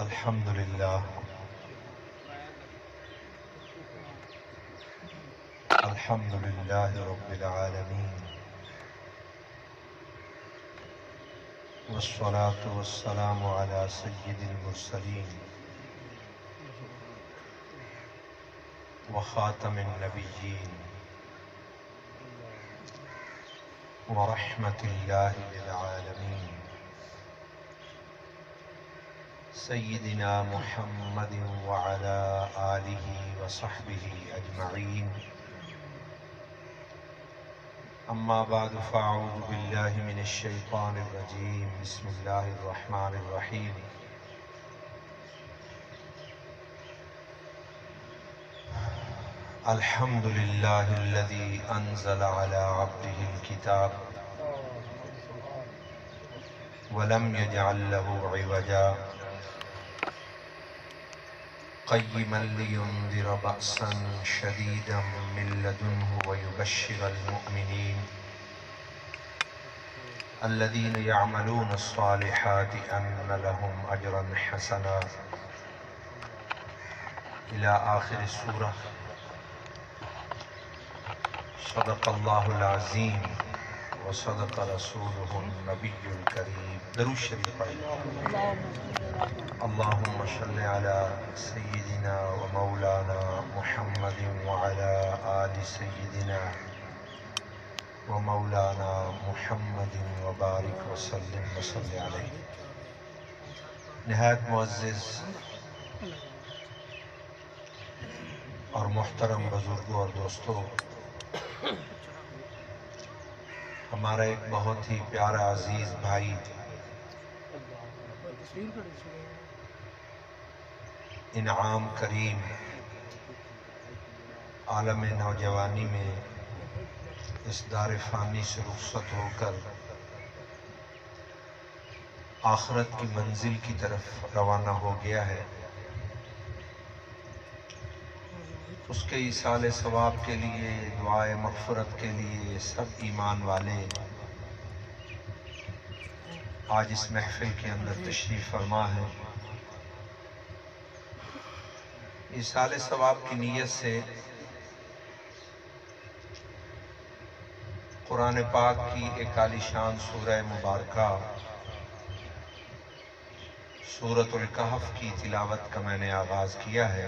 الحمد لله الحمد لله رب العالمين والصلاة والسلام على سيد المرسلين وخاتم النبيين ورحمة الله للعالمين سيدنا محمد وعلى آله وصحبه أجمعين. أما بعد فأعوذ بالله من الشيطان الرجيم. بسم الله الرحمن الرحيم. الحمد لله الذي أنزل على عبده الكتاب ولم يجعل له عوجا قيما لينذر بأسا شديدا من لدنه ويبشر المؤمنين الذين يعملون الصالحات أن لهم أجرا حسنا إلى آخر السورة. صدق الله العظيم وصدق رسوله النبي الكريم. درود شریف پڑھیں. اللهم صل على سيدنا ومولانا محمد وعلى آل سيدنا ومولانا محمد وبارك وسلم وصل عليه. نہایت معزز اور محترم بزرگوں اور دوستوں، ہمارا ایک بہت ہی پیارا عزیز بھائی انعام کریم عالم نوجوانی میں اس دار فانی سے رخصت ہو کر آخرت کی منزل کی طرف روانہ ہو گیا ہے. اس کے ایصال ثواب کے لیے، دعائے مغفرت کے لیے سب ایمان والے آج اس محفل کے اندر تشریف فرما ہے. ایصال ثواب کی نیت سے قرآن پاک کی ایک عالی شان سورہ مبارکہ سورۃ الکہف کی تلاوت کا میں نے آغاز کیا ہے،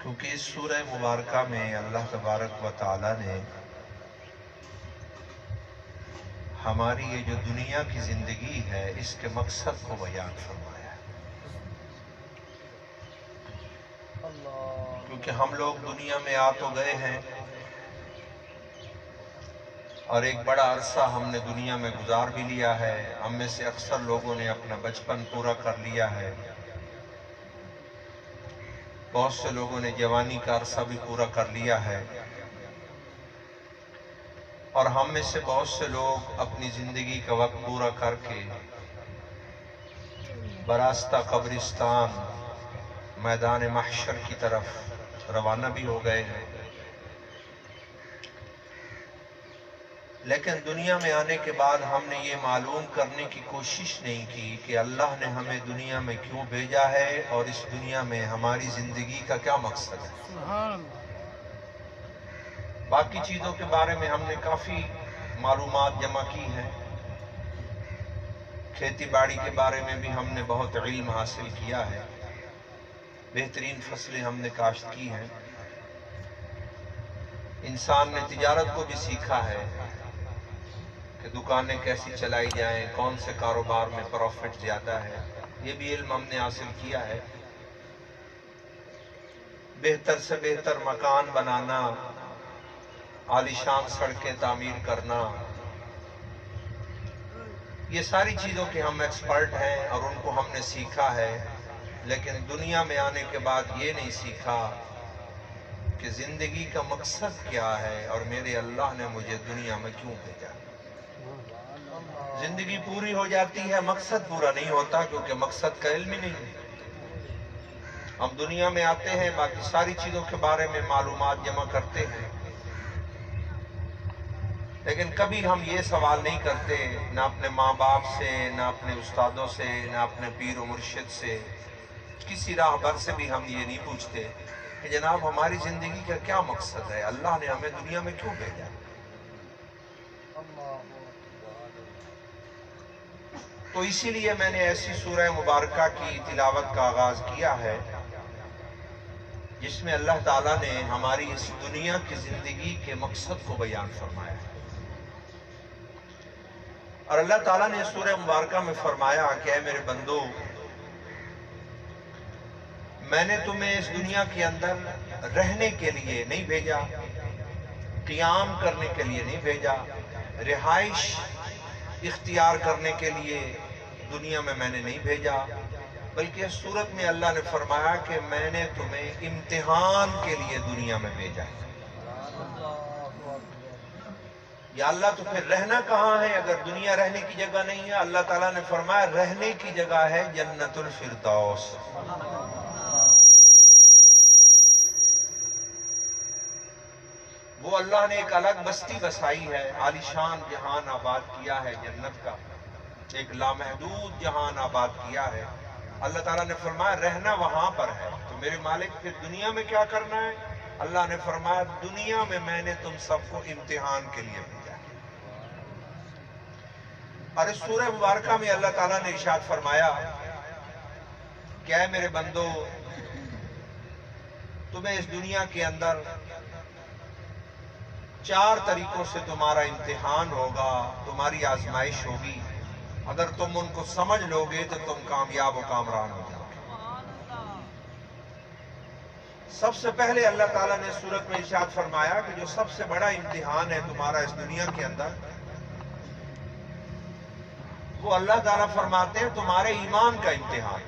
کیونکہ اس سورہ مبارکہ میں اللہ تبارک و تعالی نے ہماری یہ جو دنیا کی زندگی ہے اس کے مقصد کو بیان فرمایا ہے. کیونکہ ہم لوگ دنیا میں آ تو گئے ہیں اور ایک بڑا عرصہ ہم نے دنیا میں گزار بھی لیا ہے. ہم میں سے اکثر لوگوں نے اپنا بچپن پورا کر لیا ہے، بہت سے لوگوں نے جوانی کا عرصہ بھی پورا کر لیا ہے، اور ہم میں سے بہت سے لوگ اپنی زندگی کا وقت پورا کر کے براستہ قبرستان میدان محشر کی طرف روانہ بھی ہو گئے ہیں. لیکن دنیا میں آنے کے بعد ہم نے یہ معلوم کرنے کی کوشش نہیں کی کہ اللہ نے ہمیں دنیا میں کیوں بھیجا ہے اور اس دنیا میں ہماری زندگی کا کیا مقصد ہے. باقی چیزوں کے بارے میں ہم نے کافی معلومات جمع کی ہیں. کھیتی باڑی کے بارے میں بھی ہم نے بہت علم حاصل کیا ہے، بہترین فصلیں ہم نے کاشت کی ہیں. انسان نے تجارت کو بھی سیکھا ہے کہ دکانیں کیسی چلائی جائیں، کون سے کاروبار میں پروفٹ زیادہ ہے، یہ بھی علم ہم نے حاصل کیا ہے. بہتر سے بہتر مکان بنانا، عالیشان سڑکیں تعمیر کرنا، یہ ساری چیزوں کے ہم ایکسپرٹ ہیں اور ان کو ہم نے سیکھا ہے. لیکن دنیا میں آنے کے بعد یہ نہیں سیکھا کہ زندگی کا مقصد کیا ہے اور میرے اللہ نے مجھے دنیا میں کیوں بھیجا. زندگی پوری ہو جاتی ہے، مقصد پورا نہیں ہوتا، کیونکہ مقصد کا علم ہی نہیں ہے. ہم دنیا میں آتے ہیں، باقی ساری چیزوں کے بارے میں معلومات جمع کرتے ہیں، لیکن کبھی ہم یہ سوال نہیں کرتے، نہ اپنے ماں باپ سے، نہ اپنے استادوں سے، نہ اپنے پیر و مرشد سے، کسی راہبر سے بھی ہم یہ نہیں پوچھتے کہ جناب ہماری زندگی کا کیا مقصد ہے، اللہ نے ہمیں دنیا میں کیوں بھیجا۔ تو اسی لیے میں نے ایسی سورہ مبارکہ کی تلاوت کا آغاز کیا ہے جس میں اللہ تعالیٰ نے ہماری اس دنیا کی زندگی کے مقصد کو بیان فرمایا ہے۔ اور اللہ تعالیٰ نے سورہ مبارکہ میں فرمایا کہ اے میرے بندو، میں نے تمہیں اس دنیا کے اندر رہنے کے لیے نہیں بھیجا، قیام کرنے کے لیے نہیں بھیجا، رہائش اختیار کرنے کے لیے دنیا میں نے نہیں بھیجا، بلکہ اس صورت میں اللہ نے فرمایا کہ میں نے تمہیں امتحان کے لیے دنیا میں بھیجا ہے۔ یا اللہ تو پھر رہنا کہاں ہے اگر دنیا رہنے کی جگہ نہیں ہے؟ اللہ تعالیٰ نے فرمایا رہنے کی جگہ ہے جنت الفردوس۔ وہ اللہ نے ایک الگ بستی بسائی ہے، عالیشان جہان آباد کیا ہے جنت کا، ایک لامحدود جہان آباد کیا ہے۔ اللہ تعالیٰ نے فرمایا رہنا وہاں پر ہے۔ تو میرے مالک پھر دنیا میں کیا کرنا ہے؟ اللہ نے فرمایا دنیا میں نے تم سب کو امتحان کے لیے بھیجا ہے۔ اور اس سورہ مبارکہ میں اللہ تعالیٰ نے ارشاد فرمایا کہ اے میرے بندو، تمہیں اس دنیا کے اندر 4 طریقوں سے تمہارا امتحان ہوگا، تمہاری آزمائش ہوگی۔ اگر تم ان کو سمجھ لو گے تو تم کامیاب و کامران ہو جاؤ گے۔ سب سے پہلے اللہ تعالیٰ نے سورت میں ارشاد فرمایا کہ جو سب سے بڑا امتحان ہے تمہارا اس دنیا کے اندر، وہ اللہ تعالیٰ فرماتے ہیں تمہارے ایمان کا امتحان۔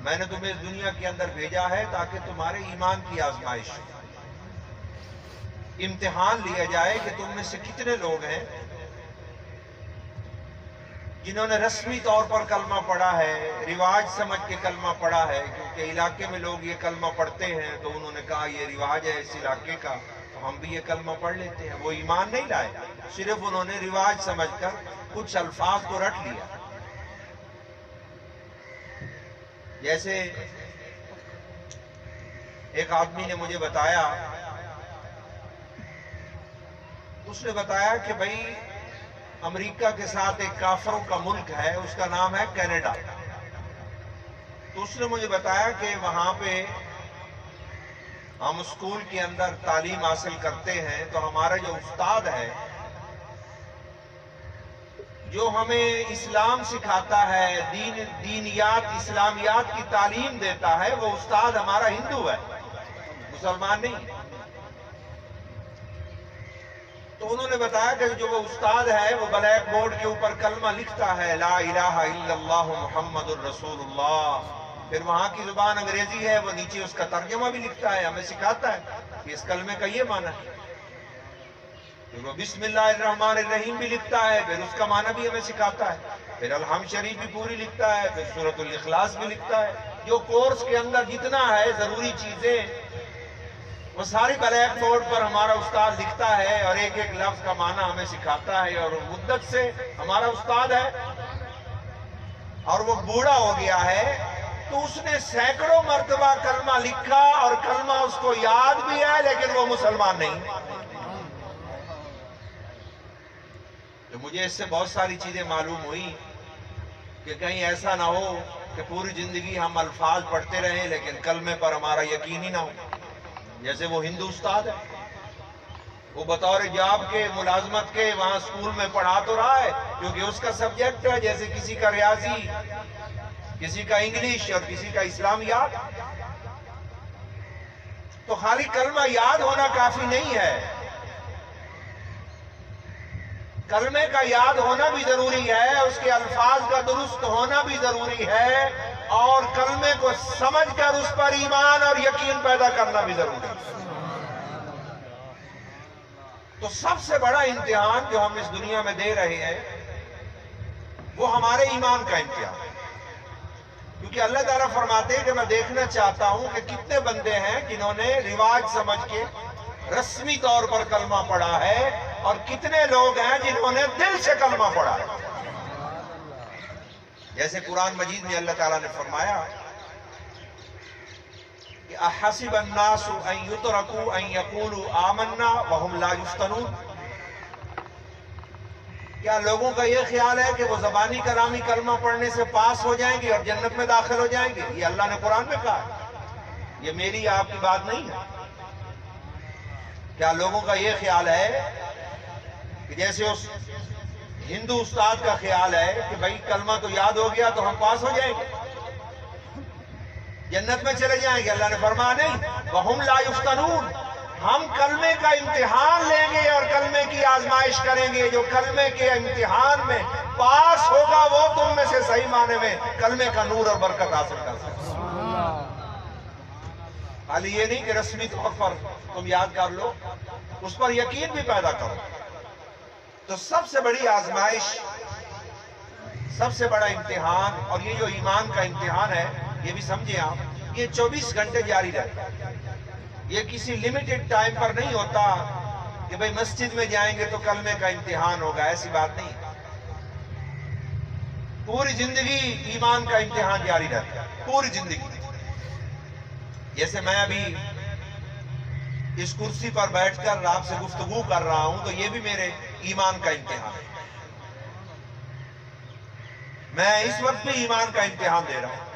میں نے تمہیں اس دنیا کے اندر بھیجا ہے تاکہ تمہارے ایمان کی آزمائش ہو، امتحان لیا جائے کہ تم میں سے کتنے لوگ ہیں جنہوں نے رسمی طور پر کلمہ پڑھا ہے، رواج سمجھ کے کلمہ پڑھا ہے، کیونکہ علاقے میں لوگ یہ کلمہ پڑھتے ہیں تو انہوں نے کہا یہ رواج ہے اس علاقے کا تو ہم بھی یہ کلمہ پڑھ لیتے ہیں۔ وہ ایمان نہیں لائے، صرف انہوں نے رواج سمجھ کر کچھ الفاظ کو رٹ لیا۔ جیسے ایک آدمی نے مجھے بتایا، اس نے بتایا کہ بھائی امریکہ کے ساتھ ایک کافروں کا ملک ہے، اس کا نام ہے کینیڈا۔ تو اس نے مجھے بتایا کہ وہاں پہ ہم اسکول کے اندر تعلیم حاصل کرتے ہیں تو ہمارا جو استاد ہے جو ہمیں اسلام سکھاتا ہے، دینیات اسلامیات کی تعلیم دیتا ہے، وہ استاد ہمارا ہندو ہے، مسلمان نہیں۔ تو انہوں نے بتایا کہ جو وہ استاد ہے وہ بلیک بورڈ کے اوپر کلمہ لکھتا ہے، لا الہ الا اللہ محمد الرسول اللہ، پھر وہاں کی زبان انگریزی ہے، وہ نیچے اس کا ترجمہ بھی لکھتا ہے، ہمیں سکھاتا ہے کہ اس کلمے کا یہ معنی ہے۔ پھر وہ بسم اللہ الرحمن الرحیم بھی لکھتا ہے، پھر اس کا معنی بھی ہمیں سکھاتا ہے، پھر الحمد شریف بھی پوری لکھتا ہے، پھر سورۃ الاخلاص بھی لکھتا ہے۔ جو کورس کے اندر جتنا ہے ضروری چیزیں وہ ساری بلیک بورڈ پر ہمارا استاد لکھتا ہے اور ایک ایک لفظ کا معنی ہمیں سکھاتا ہے، اور مدت سے ہمارا استاد ہے اور وہ بوڑھا ہو گیا ہے تو اس نے سینکڑوں مرتبہ کلمہ لکھا اور کلمہ اس کو یاد بھی ہے لیکن وہ مسلمان نہیں۔ تو مجھے اس سے بہت ساری چیزیں معلوم ہوئی کہ کہیں ایسا نہ ہو کہ پوری زندگی ہم الفاظ پڑھتے رہیں لیکن کلمے پر ہمارا یقین ہی نہ ہو۔ جیسے وہ ہندو استاد ہے، وہ بطور جاب کے ملازمت کے وہاں اسکول میں پڑھا تو رہا ہے کیونکہ اس کا سبجیکٹ ہے، جیسے کسی کا ریاضی، کسی کا انگلش اور کسی کا اسلامیات۔ تو خالی کلمہ یاد ہونا کافی نہیں ہے، کلمے کا یاد ہونا بھی ضروری ہے، اس کے الفاظ کا درست ہونا بھی ضروری ہے، اور کلمے کو سمجھ کر اس پر ایمان اور یقین پیدا کرنا بھی ضروری ہے۔ تو سب سے بڑا امتحان جو ہم اس دنیا میں دے رہے ہیں وہ ہمارے ایمان کا امتحان ہے، کیونکہ اللہ تعالیٰ فرماتے ہیں کہ میں دیکھنا چاہتا ہوں کہ کتنے بندے ہیں جنہوں نے رواج سمجھ کے رسمی طور پر کلمہ پڑھا ہے اور کتنے لوگ ہیں جنہوں نے دل سے کلمہ پڑھا ہے. جیسے قرآن مجید میں اللہ تعالیٰ نے فرمایا کہ احسب الناس ان یترکوا ان یقولوا آمنا وهم لا یفتنون. کیا لوگوں کا یہ خیال ہے کہ وہ زبانی کلامی کلمہ پڑھنے سے پاس ہو جائیں گے اور جنت میں داخل ہو جائیں گے؟ یہ اللہ نے قرآن میں کہا ہے، یہ میری آپ کی بات نہیں ہے. کیا لوگوں کا یہ خیال ہے کہ جیسے اس ہندو استاد کا خیال ہے کہ بھائی کلمہ تو یاد ہو گیا تو ہم پاس ہو جائیں گے، جنت میں چلے جائیں گے؟ اللہ نے فرمایا نہیں، وَهُمْ لَا يُفْتَنُونَ. ہم کلمے کا امتحان لیں گے اور کلمے کی آزمائش کریں گے. جو کلمے کے امتحان میں پاس ہوگا وہ تم میں سے صحیح معنی میں کلمے کا نور اور برکت حاصل کر سکتا. خالی یہ نہیں کہ رسمی طور پر تم یاد کر لو، اس پر یقین بھی پیدا کرو. تو سب سے بڑی آزمائش، سب سے بڑا امتحان، اور یہ جو ایمان کا امتحان ہے یہ بھی سمجھیں آپ، یہ 24 گھنٹے جاری رہتا ہے. یہ کسی لیمیٹڈ ٹائم پر نہیں ہوتا کہ بھئی مسجد میں جائیں گے تو کلمے کا امتحان ہوگا، ایسی بات نہیں. پوری زندگی ایمان کا امتحان جاری رہتا ہے، پوری زندگی. جیسے میں ابھی اس کرسی پر بیٹھ کر آپ سے گفتگو کر رہا ہوں تو یہ بھی میرے ایمان کا امتحان ہے. میں اس وقت بھی ایمان کا امتحان دے رہا ہوں،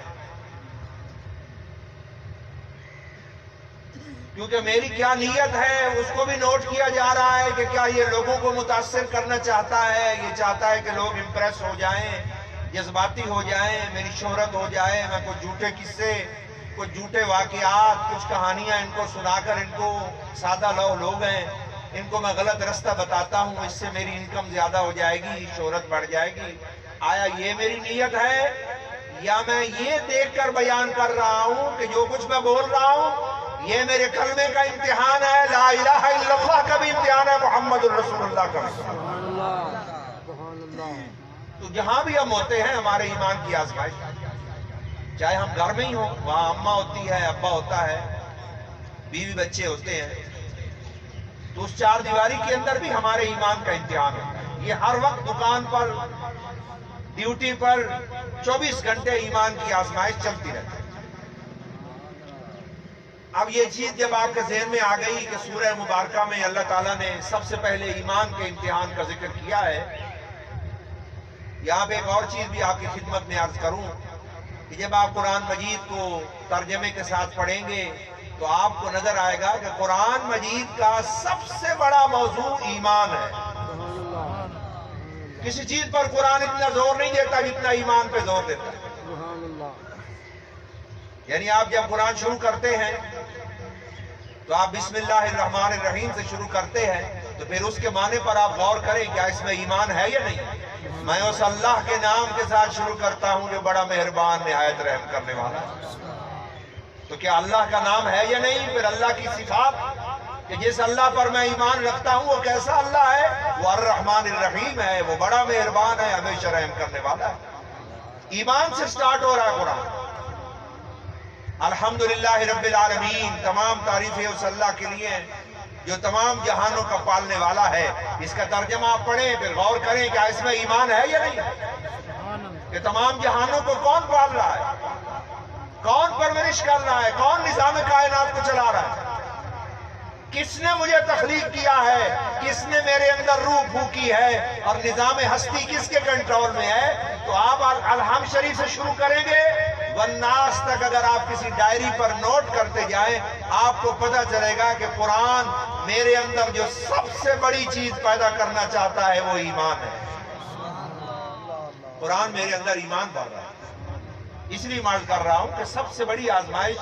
کیونکہ میری کیا نیت ہے اس کو بھی نوٹ کیا جا رہا ہے کہ کیا یہ لوگوں کو متاثر کرنا چاہتا ہے، یہ چاہتا ہے کہ لوگ امپریس ہو جائیں، جذباتی ہو جائیں، میری شہرت ہو جائے، میں کچھ جھوٹے قصے، کچھ جھوٹے واقعات، کچھ کہانیاں ان کو سنا کر، ان کو سادہ لوگ ہیں، ان کو میں غلط رستہ بتاتا ہوں، اس سے میری انکم زیادہ ہو جائے گی، شہرت بڑھ جائے گی. آیا یہ میری نیت ہے، یا میں یہ دیکھ کر بیان کر رہا ہوں کہ جو کچھ میں بول رہا ہوں یہ میرے کلمے کا امتحان ہے، لا الہ الا اللہ کا بھی امتحان ہے، محمد الرسول اللہ کا بھی. تو جہاں بھی ہم ہوتے ہیں ہمارے ایمان کی آزمائش، چاہے ہم گھر میں ہی ہوں، وہاں اماں ہوتی ہے، ابا ہوتا ہے، بیوی بچے ہوتے ہیں، تو اس چار دیواری کے اندر بھی ہمارے ایمان کا امتحان ہوتا ہے. یہ ہر وقت دکان پر، ڈیوٹی پر 24 گھنٹے ایمان کی آزمائش چلتی رہتی ہے. اب یہ چیز جب آپ کے ذہن میں آ گئی کہ سورہ مبارکہ میں اللہ تعالیٰ نے سب سے پہلے ایمان کے امتحان کا ذکر کیا ہے، یہاں پہ ایک اور چیز بھی آپ کی خدمت میں عرض کروں کہ جب آپ قرآن مجید کو ترجمے کے ساتھ پڑھیں گے تو آپ کو نظر آئے گا کہ قرآن مجید کا سب سے بڑا موضوع ایمان ہے. کسی چیز پر قرآن اتنا زور نہیں دیتا جتنا ایمان پہ زور دیتا ہے. یعنی آپ جب قرآن شروع کرتے ہیں تو آپ بسم اللہ الرحمن الرحیم سے شروع کرتے ہیں، تو پھر اس کے معنی پر آپ غور کریں کیا اس میں ایمان ہے یا نہیں. میں اس اللہ کے نام کے ساتھ شروع کرتا ہوں جو بڑا مہربان نہایت رحم کرنے والا ہے. تو کیا اللہ کا نام ہے یا نہیں؟ پھر اللہ کی صفات کہ جس اللہ پر میں ایمان رکھتا ہوں وہ کیسا اللہ ہے؟ وہ الرحمن الرحیم ہے، وہ بڑا مہربان ہے، ہمیشہ رحم کرنے والا ہے. ایمان سے سٹارٹ ہو رہا ہے قرآن. الحمدللہ رب العالمین، تمام تعریفیں اس اللہ کے لیے ہیں جو تمام جہانوں کا پالنے والا ہے. اس کا ترجمہ آپ پڑھیں، پھر غور کریں کہ اس میں ایمان ہے یا نہیں. کہ تمام جہانوں کو کون پال رہا ہے، کون پرورش کر رہا ہے، کون نظام کائنات کو چلا رہا ہے، کس نے مجھے تخلیق کیا ہے، کس نے میرے اندر روح پھونکی ہے، اور نظام ہستی کس کے کنٹرول میں ہے. تو آپ الحمد شریف سے شروع کریں گے، والناس تک اگر آپ کسی ڈائری پر نوٹ کرتے جائیں آپ کو پتہ چلے گا کہ قرآن میرے اندر جو سب سے بڑی چیز پیدا کرنا چاہتا ہے وہ ایمان ہے. قرآن میرے اندر ایمان بھر رہا ہے. اس لیے عرض کر رہا ہوں کہ سب سے بڑی آزمائش،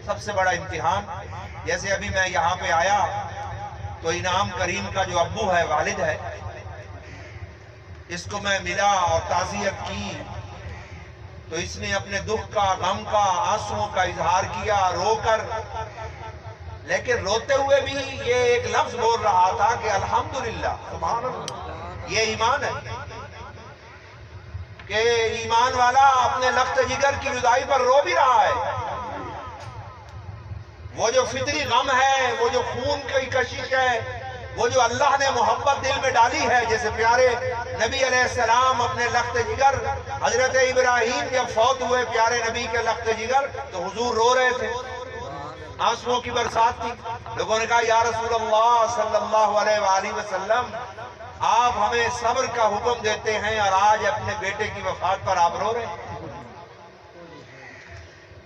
سب سے بڑا امتحان، جیسے ابھی میں یہاں پہ آیا تو انعام کریم کا جو ابو ہے، والد ہے، اس کو میں ملا اور تعزیت کی تو اس نے اپنے دکھ کا، غم کا، آنسوؤں کا اظہار کیا رو کر، لیکن روتے ہوئے بھی یہ ایک لفظ بول رہا تھا کہ الحمدللہ، سبحان اللہ. یہ ایمان ہے کہ ایمان والا اپنے لخت جگر کی جدائی پر رو بھی رہا ہے. وہ جو فطری غم ہے، وہ جو خون کی کشش ہے، وہ جو اللہ نے محبت دل میں ڈالی ہے، جیسے پیارے نبی علیہ السلام اپنے لخت جگر، حضرت ابراہیم جب فوت ہوئے پیارے نبی کے لخت جگر تو حضور رو رہے تھے، آنسوؤں کی برسات تھی۔ لوگوں نے کہا یا رسول اللہ صلی اللہ علیہ وآلہ وسلم، آپ ہمیں صبر کا حکم دیتے ہیں اور آج اپنے بیٹے کی وفات پر آپ رو رہے ہیں۔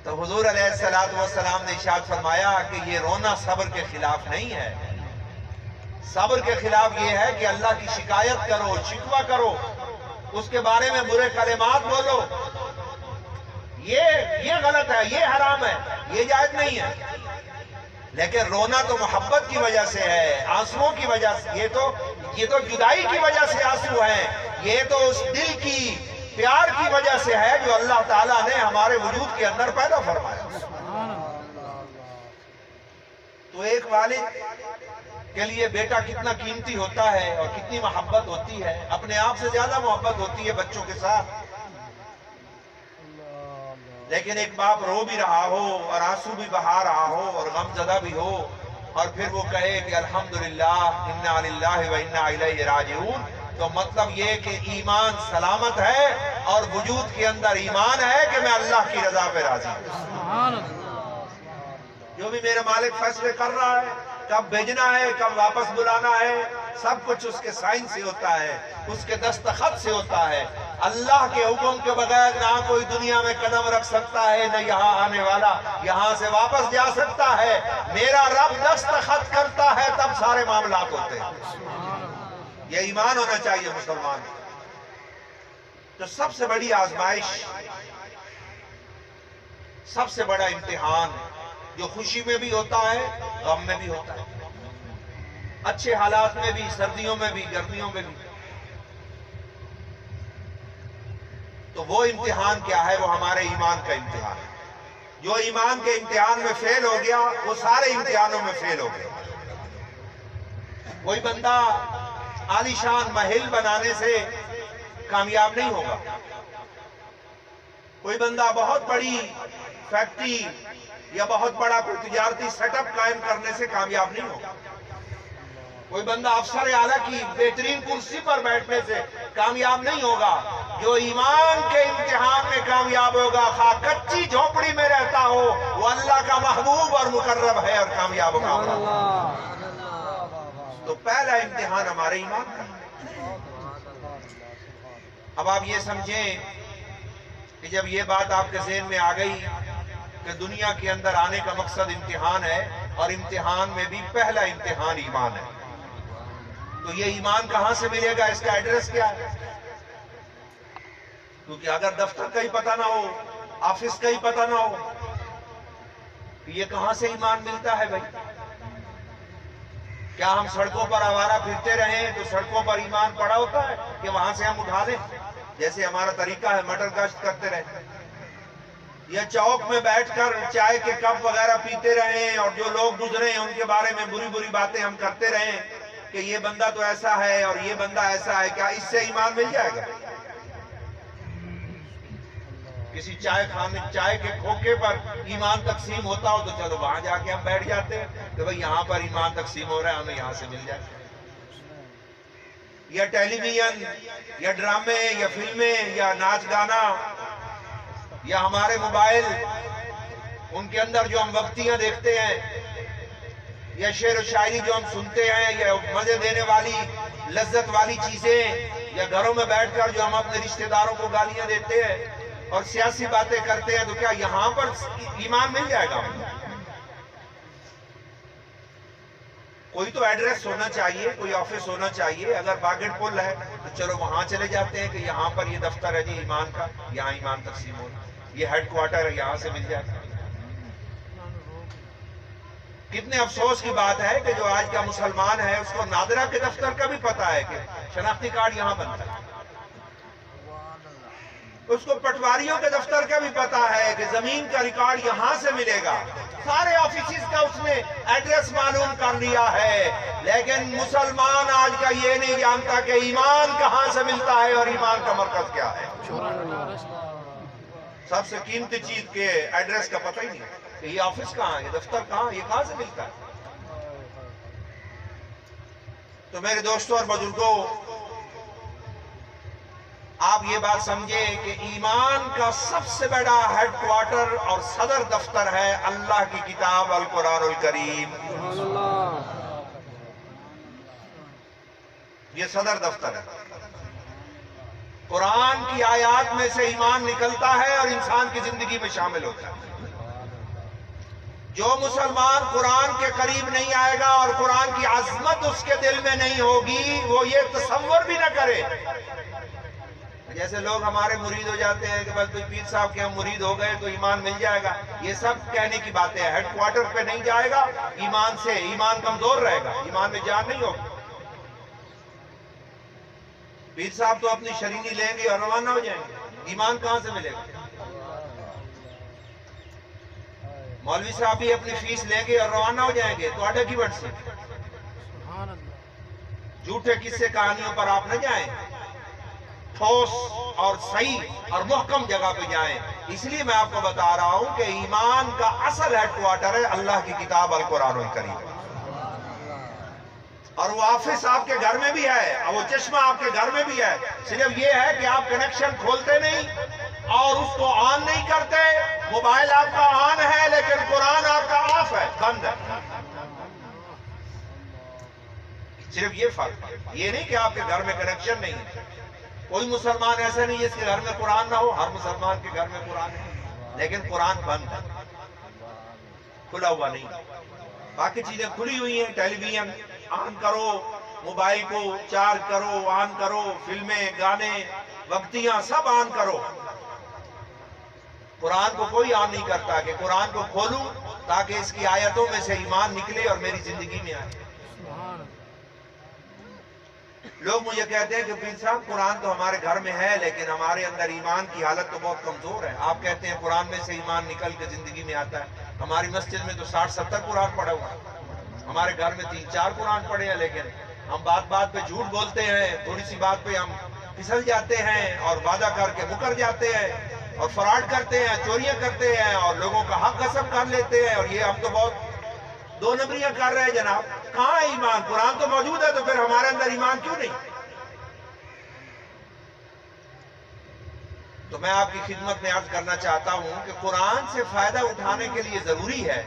تو حضور علیہ السلام نے ارشاد فرمایا کہ یہ رونا صبر کے خلاف نہیں ہے، صبر کے خلاف یہ ہے کہ اللہ کی شکایت کرو، شکوہ کرو، اس کے بارے میں برے کلمات بولو، یہ غلط ہے، یہ حرام ہے، یہ جائز نہیں ہے۔ لیکن رونا تو محبت کی وجہ سے ہے، آنسوؤں کی وجہ سے، یہ تو جدائی کی وجہ سے آنسو ہیں، یہ تو اس دل کی پیار کی وجہ سے ہے جو اللہ تعالیٰ نے ہمارے وجود کے اندر پیدا فرمایا۔ تو ایک والد کے لیے بیٹا کتنا قیمتی ہوتا ہے اور کتنی محبت ہوتی ہے، اپنے آپ سے زیادہ محبت ہوتی ہے بچوں کے ساتھ۔ لیکن ایک باپ رو بھی رہا ہو اور آنسو بھی بہا رہا ہو اور غم زدہ بھی ہو، اور پھر وہ کہے کہ الحمدللہ انا للہ و انا الیہ راجعون، تو مطلب یہ کہ ایمان سلامت ہے اور وجود کے اندر ایمان ہے کہ میں اللہ کی رضا پہ راضی ہوں۔ جو بھی میرے مالک فیصلے کر رہا ہے، کب بھیجنا ہے، کب واپس بلانا ہے، سب کچھ اس کے سائن سے ہوتا ہے، اس کے دستخط سے ہوتا ہے۔ اللہ کے حکم کے بغیر نہ کوئی دنیا میں قدم رکھ سکتا ہے، نہ یہاں آنے والا یہاں سے واپس جا سکتا ہے۔ میرا رب دستخط کرتا ہے تب سارے معاملات ہوتے ہیں۔ یہ ایمان ہونا چاہیے مسلمان۔ تو سب سے بڑی آزمائش، سب سے بڑا امتحان جو خوشی میں بھی ہوتا ہے، غم میں بھی ہوتا ہے، اچھے حالات میں بھی، سردیوں میں بھی، گرمیوں میں بھی، تو وہ امتحان کیا ہے؟ وہ ہمارے ایمان کا امتحان ہے۔ جو ایمان کے امتحان میں فیل ہو گیا وہ سارے امتحانوں میں فیل ہو گیا۔ کوئی بندہ عالی شان محل بنانے سے کامیاب نہیں ہوگا، کوئی بندہ بہت بڑی فیکٹری یا بہت بڑا کوئی تجارتی سیٹ اپ قائم کرنے سے کامیاب نہیں ہوگا، کوئی بندہ افسر اعلیٰ کی بہترین کرسی پر بیٹھنے سے کامیاب نہیں ہوگا۔ جو ایمان کے امتحان میں کامیاب ہوگا، خواہ کچی جھونپڑی میں رہتا ہو، وہ اللہ کا محبوب اور مقرب ہے اور کامیاب ہوگا۔ تو پہلا امتحان ہمارے ایمان کا ہے۔ اب آپ یہ سمجھیں کہ جب یہ بات آپ کے ذہن میں آ گئی کہ دنیا کے اندر آنے کا مقصد امتحان ہے اور امتحان میں بھی پہلا امتحان ایمان ہے، تو یہ ایمان کہاں سے ملے گا؟ اس کا ایڈریس کیا ہے؟ کیونکہ اگر دفتر کا ہی پتہ نہ ہو، آفس کا ہی پتہ نہ ہو، کہ یہ کہاں سے ایمان ملتا ہے بھائی؟ کیا ہم سڑکوں پر آوارہ پھرتے رہیں تو سڑکوں پر ایمان پڑا ہوتا ہے کہ وہاں سے ہم اٹھا لیں، جیسے ہمارا طریقہ ہے مٹر گشت کرتے رہیں؟ یا چوک میں بیٹھ کر چائے کے کپ وغیرہ پیتے رہیں اور جو لوگ گزرے ہیں ان کے بارے میں بری بری باتیں ہم کرتے رہیں کہ یہ بندہ تو ایسا ہے اور یہ بندہ ایسا ہے؟ کیا اس سے ایمان مل جائے گا؟ کسی چائے کے کھوکے پر ایمان تقسیم ہوتا ہو تو چلو وہاں جا کے ہم بیٹھ جاتے ہیں کہ بھئی یہاں پر ایمان تقسیم ہو رہا ہے، ہمیں یہاں سے مل جائے۔ یا ٹیلی ویژن یا ڈرامے یا فلمیں یا ناچ گانا یا ہمارے موبائل، ان کے اندر جو ہم وقتیاں دیکھتے ہیں، یا شعر و شاعری جو ہم سنتے ہیں، یا مزے دینے والی لذت والی چیزیں، یا گھروں میں بیٹھ کر جو ہم اپنے رشتہ داروں کو گالیاں دیتے ہیں اور سیاسی باتیں کرتے ہیں، تو کیا یہاں پر ایمان مل جائے گا؟ کوئی تو ایڈریس ہونا چاہیے، کوئی آفس ہونا چاہیے۔ اگر باگٹ پل ہے تو چلو وہاں چلے جاتے ہیں کہ یہاں پر یہ دفتر ہے جی ایمان کا، یہاں ایمان تقسیم ہو رہا ہے، یہ ہیڈ کوارٹر ہے، یہاں سے مل جائے گا۔ کتنے افسوس کی بات ہے کہ جو آج کا مسلمان ہے اس کو نادرہ کے دفتر کا بھی پتا ہے کہ شناختی کارڈ یہاں بنتا ہے، اس کو پٹواریوں کے دفتر کا بھی پتا ہے کہ زمین کا ریکارڈ یہاں سے ملے گا، سارے آفیسز کا اس نے ایڈریس معلوم کر لیا ہے۔ لیکن مسلمان آج کا یہ نہیں جانتا کہ ایمان کہاں سے ملتا ہے اور ایمان کا مرکز کیا ہے۔ سب سے قیمتی چیز کے ایڈریس کا پتہ ہی نہیں کہ یہ آفس کہاں ہے، یہ دفتر کہاں، یہ کہاں سے ملتا ہے۔ تو میرے دوستوں اور بزرگوں، آپ یہ بات سمجھے کہ ایمان کا سب سے بڑا ہیڈ کوارٹر اور صدر دفتر ہے اللہ کی کتاب القرآن الکریم۔ یہ صدر دفتر ہے۔ قرآن کی آیات میں سے ایمان نکلتا ہے اور انسان کی زندگی میں شامل ہوتا ہے۔ جو مسلمان قرآن کے قریب نہیں آئے گا اور قرآن کی عظمت اس کے دل میں نہیں ہوگی، وہ یہ تصور بھی نہ کرے۔ جیسے لوگ ہمارے مرید ہو جاتے ہیں کہ بس کوئی پیر صاحب کے ہم مرید ہو گئے تو ایمان مل جائے گا، یہ سب کہنے کی باتیں ہیں۔ ہیڈ کوارٹر پہ نہیں جائے گا ایمان سے، ایمان کمزور رہے گا، ایمان میں جان نہیں ہوگی۔ پیر صاحب تو اپنی شرینی لیں گے اور روانہ ہو جائیں گے، ایمان کہاں سے ملے گا؟ مولوی صاحب بھی اپنی فیس لیں گے اور روانہ ہو جائیں گے تو آڈے کی بٹ سے۔ جھوٹے قصے کہانیوں پر آپ نہ جائیں، ٹھوس اور صحیح اور محکم جگہ پہ جائیں۔ اس لیے میں آپ کو بتا رہا ہوں کہ ایمان کا اصل ہیڈ کوارٹر ہے اللہ کی کتاب القرآن الکریم، اور وہ آفس آپ کے گھر میں بھی ہے اور وہ چشمہ آپ کے گھر میں بھی ہے۔ صرف یہ ہے کہ آپ کنیکشن کھولتے نہیں اور اس کو آن نہیں کرتے۔ موبائل آپ کا آن ہے لیکن قرآن آپ کا آف ہے، بند ہے۔ صرف یہ فرق ہے، یہ نہیں کہ آپ کے گھر میں کنیکشن نہیں ہے۔ کوئی مسلمان ایسا نہیں جس کے گھر میں قرآن نہ ہو، ہر مسلمان کے گھر میں قرآن ہے، لیکن قرآن بند ہے، کھلا ہوا نہیں۔ باقی چیزیں کھلی ہوئی ہیں، ٹیلی ویژن آن کرو، موبائل کو چارج کرو، آن کرو، فلمیں، گانے، وقتیاں سب آن کرو۔ قرآن کو کوئی آن نہیں کرتا کہ قرآن کو کھولوں تاکہ اس کی آیتوں میں سے ایمان نکلے اور میری زندگی میں آئے۔ لوگ مجھے کہتے ہیں کہ پیر صاحب قرآن تو ہمارے گھر میں ہے لیکن ہمارے اندر ایمان کی حالت تو بہت کمزور ہے۔ آپ کہتے ہیں قرآن میں سے ایمان نکل کے زندگی میں آتا ہے، ہماری مسجد میں تو 60-70 قرآن پڑھا ہوا ہے، ہمارے گھر میں 3-4 قرآن پڑھے ہیں، لیکن ہم بات بات پہ جھوٹ بولتے ہیں، تھوڑی سی بات پہ ہم پھسل جاتے ہیں اور وعدہ کر کے مکر جاتے ہیں اور فراڈ کرتے ہیں، چوریاں کرتے ہیں اور لوگوں کا حق غصب کر لیتے ہیں، اور یہ ہم تو بہت دو نمبریاں کر رہے ہیں۔ جناب کہاں ہے ایمان؟ قرآن تو موجود ہے تو پھر ہمارے اندر ایمان کیوں نہیں؟ تو میں آپ کی خدمت میں عرض کرنا چاہتا ہوں کہ قرآن سے فائدہ اٹھانے کے لیے ضروری ہے،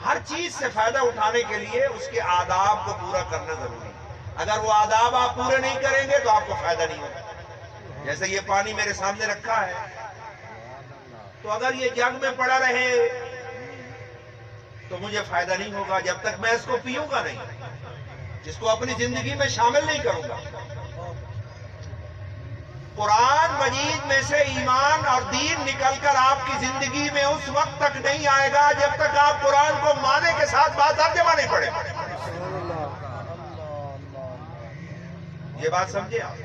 ہر چیز سے فائدہ اٹھانے کے لیے اس کے آداب کو پورا کرنا ضروری ہے۔ اگر وہ آداب آپ پورے نہیں کریں گے تو آپ کو فائدہ نہیں ہوگا۔ جیسے یہ پانی میرے سامنے رکھا ہے، تو اگر یہ جگ میں پڑا رہے تو مجھے فائدہ نہیں ہوگا جب تک میں اس کو پیوں گا نہیں، جس کو اپنی زندگی میں شامل نہیں کروں گا۔ قرآن مجید میں سے ایمان اور دین نکل کر آپ کی زندگی میں اس وقت تک نہیں آئے گا جب تک آپ قرآن کو معنی کے ساتھ بات ترجمہ نہیں پڑھیں۔ یہ بات سمجھے آپ؟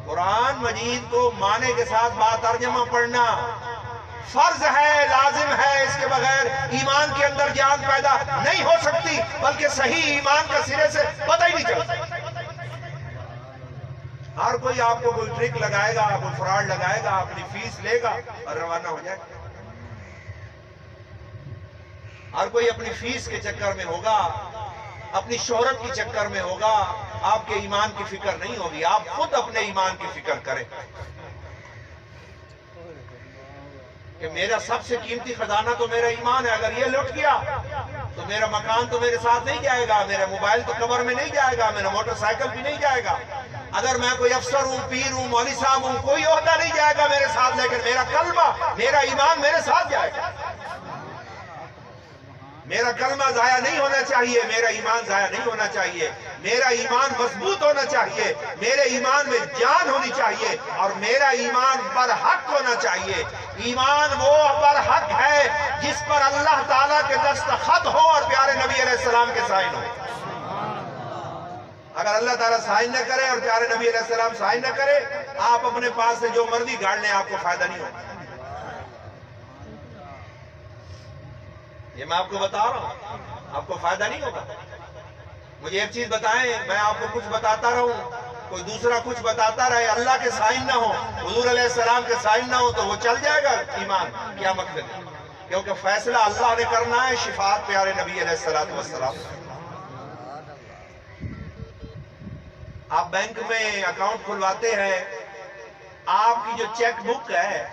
قرآن مجید کو معنی کے ساتھ بات ترجمہ پڑھنا فرض ہے، لازم ہے، اس کے بغیر ایمان کے اندر جان پیدا نہیں ہو سکتی، بلکہ صحیح ایمان کا سرے سے پتہ ہی نہیں چلتا۔ ہر کوئی آپ کو کوئی ٹرک لگائے گا، کوئی فراڈ لگائے گا، اپنی فیس لے گا اور روانہ ہو جائے گا۔ ہر کوئی اپنی فیس کے چکر میں ہوگا، اپنی شہرت کے چکر میں ہوگا، آپ کے ایمان کی فکر نہیں ہوگی۔ آپ خود اپنے ایمان کی فکر کریں کہ میرا سب سے قیمتی خزانہ تو میرا ایمان ہے، اگر یہ لٹ گیا تو میرا مکان تو میرے ساتھ نہیں جائے گا، میرا موبائل تو قبر میں نہیں جائے گا، میرا موٹر سائیکل بھی نہیں جائے گا۔ اگر میں کوئی افسر ہوں، پیر ہوں، مولوی صاحب ہوں، کوئی عہدہ نہیں جائے گا میرے ساتھ، لیکن میرا کلمہ، میرا ایمان میرے ساتھ جائے گا۔ میرا کلمہ ضائع نہیں ہونا چاہیے، میرا ایمان ضائع نہیں ہونا چاہیے، میرا ایمان مضبوط ہونا چاہیے، میرے ایمان میں جان ہونی چاہیے، اور میرا ایمان برحق ہونا چاہیے۔ ایمان وہ برحق ہے جس پر اللہ تعالیٰ کے دستخط ہو اور پیارے نبی علیہ السلام کے سائن ہو۔ اگر اللہ تعالیٰ سائن نہ کرے اور پیارے نبی علیہ السلام سائن نہ کرے، آپ اپنے پاس سے جو مرضی گاڑ لیں، آپ کو فائدہ نہیں ہوگا۔ یہ میں آپ کو بتا رہا ہوں، آپ کو فائدہ نہیں ہوگا۔ مجھے ایک چیز بتائیں، میں آپ کو کچھ بتاتا رہوں، کوئی دوسرا کچھ بتاتا رہے، اللہ کے سائن نہ ہو، حضور علیہ السلام کے سائن نہ ہو، تو وہ چل جائے گا ایمان؟ کیا مطلب ہے کیونکہ فیصلہ اللہ نے کرنا ہے، شفاعت پیارے نبی علیہ السلام۔ آپ بینک میں اکاؤنٹ کھلواتے ہیں، آپ کی جو چیک بک ہے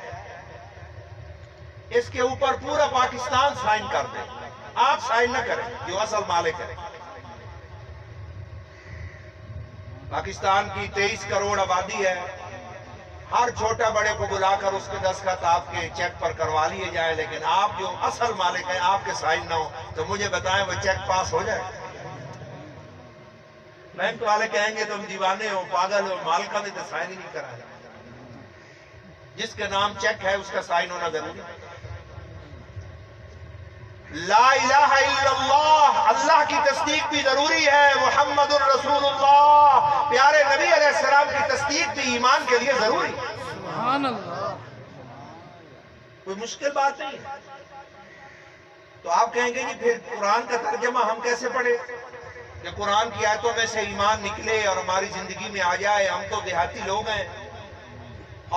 اس کے اوپر پورا پاکستان سائن کر دے، آپ سائن نہ کریں، جو اصل مالک ہے۔ پاکستان کی 23 کروڑ آبادی ہے، ہر چھوٹا بڑے کو بلا کر اس کے دستخط آپ کے چیک پر کروا لیے جائیں، لیکن آپ جو اصل مالک ہیں آپ کے سائن نہ ہو تو مجھے بتائیں وہ چیک پاس ہو جائے؟ بینک والے کہیں گے تم دیوانے ہو، پاگل ہو، مالکہ نے تو سائن ہی نہیں کرا ہے۔ جس کے نام چیک ہے اس کا سائن ہونا ضروری ہے۔ لا الہ الا اللہ، اللہ کی تصدیق بھی ضروری ہے، محمد الرسول اللہ پیارے نبی علیہ السلام کی تصدیق بھی ایمان کے لیے ضروری ہے۔ سبحان اللہ۔ کوئی مشکل بات نہیں ہے۔ تو آپ کہیں گے جی پھر قرآن کا ترجمہ ہم کیسے پڑھیں کہ قرآن کی آیتوں میں سے ایمان نکلے اور ہماری زندگی میں آ جائے؟ ہم تو دیہاتی لوگ ہیں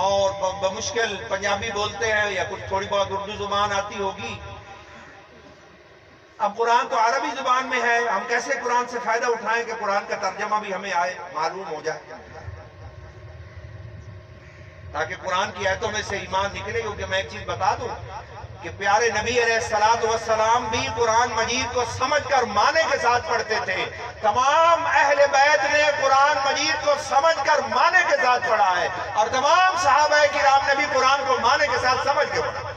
اور بمشکل پنجابی بولتے ہیں یا کچھ تھوڑی بہت اردو زبان آتی ہوگی۔ اب قرآن تو عربی زبان میں ہے، ہم کیسے قرآن سے فائدہ اٹھائیں کہ قرآن کا ترجمہ بھی ہمیں آئے، معلوم ہو جائے، تاکہ قرآن کی آیتوں میں سے ایمان نکلے۔ کیونکہ میں ایک چیز بتا دوں کہ پیارے نبی علیہ السلام بھی قرآن مجید کو سمجھ کر معنی کے ساتھ پڑھتے تھے۔ تمام اہل بیت نے قرآن مجید کو سمجھ کر معنی کے ساتھ پڑھا ہے، اور تمام صحابہ کرام نے بھی قرآن کو معنی کے ساتھ سمجھ کے پڑھا۔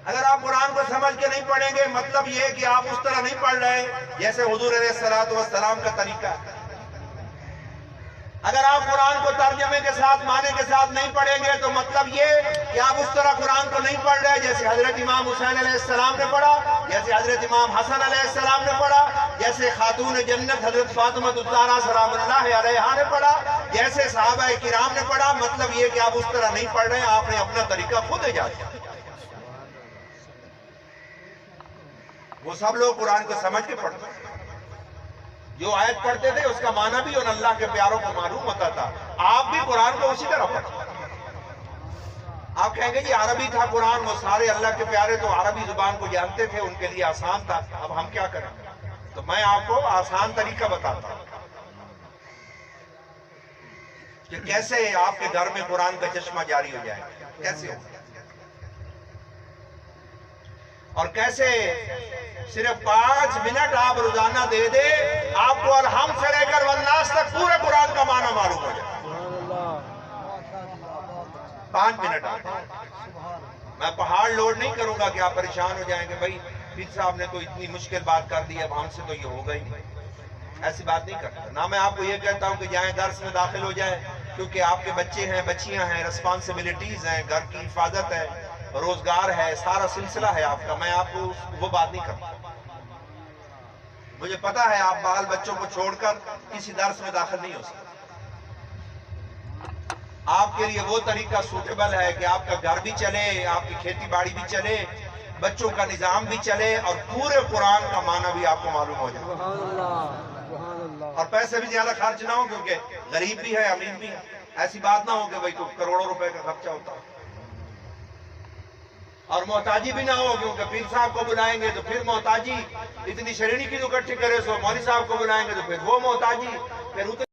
اگر آپ قرآن کو سمجھ کے نہیں پڑھیں گے، مطلب یہ ہے کہ آپ اس طرح نہیں پڑھ رہے جیسے حضور علیہ السلام کا طریقہ ہے۔ اگر آپ قرآن کو ترجمے کے ساتھ معنی کے ساتھ نہیں پڑھیں گے تو مطلب یہ کہ آپ اس طرح قرآن کو نہیں پڑھ رہے جیسے حضرت امام حسین علیہ السلام نے پڑھا، جیسے حضرت امام حسن علیہ السلام نے پڑھا، جیسے خاتون جنت حضرت فاطمہ الزہرا سلام اللہ علیہا نے پڑھا، جیسے صحابہ کرام نے پڑھا۔ مطلب یہ کہ آپ اس طرح نہیں پڑھ رہے ہیں، آپ نے اپنا طریقہ خود ایجاد کیا۔ وہ سب لوگ قرآن کو سمجھ کے پڑھتے تھے، جو آیت پڑھتے تھے اس کا معنی بھی ان اللہ کے پیاروں کو معلوم ہوتا تھا۔ آپ بھی قرآن کو اسی طرح پڑھتے۔ آپ کہیں گے جی عربی تھا قرآن، وہ سارے اللہ کے پیارے تو عربی زبان کو جانتے تھے، ان کے لیے آسان تھا، اب ہم کیا کریں؟ تو میں آپ کو آسان طریقہ بتاتا ہوں کہ کیسے آپ کے گھر میں قرآن کا چشمہ جاری ہو جائے، کیسے ہو، اور کیسے صرف 5 منٹ آپ روزانہ دے دے، آپ کو الحم سے لے کر والناس تک پورے قرآن کا معنی معلوم ہو جائے۔ 5 منٹ آپ، میں پہاڑ لوڈ نہیں کروں گا کہ آپ پریشان ہو جائیں کہ بھائی پیر صاحب نے تو اتنی مشکل بات کر دی، اب ہم سے تو یہ ہوگا ہی نہیں۔ ایسی بات نہیں کرتا۔ نہ میں آپ کو یہ کہتا ہوں کہ جائیں درس میں داخل ہو جائیں، کیونکہ آپ کے بچے ہیں، بچیاں ہیں، رسپانسبلٹیز ہیں، گھر کی حفاظت ہے، روزگار ہے، سارا سلسلہ ہے آپ کا۔ میں آپ کو وہ بات نہیں کرتا۔ مجھے پتا ہے آپ بال بچوں کو چھوڑ کر کسی درس میں داخل نہیں ہو سکتے۔ آپ کے لیے وہ طریقہ سوٹیبل ہے کہ آپ کا گھر بھی چلے، آپ کی کھیتی باڑی بھی چلے، بچوں کا نظام بھی چلے، اور پورے قرآن کا معنی بھی آپ کو معلوم ہو جائے، اور پیسے بھی زیادہ خرچ نہ ہو، کیونکہ غریب بھی ہے امیر بھی ہے۔ ایسی بات نہ ہو کہ بھائی کروڑوں روپے کا خرچہ ہوتا ہے، اور محتاجی بھی نہ ہو، کیونکہ پیر صاحب کو بلائیں گے تو پھر محتاجی اتنی شرینی کی جو اکٹھی کرے سو، مولوی صاحب کو بلائیں گے تو پھر وہ محتاجی، پھر اتنی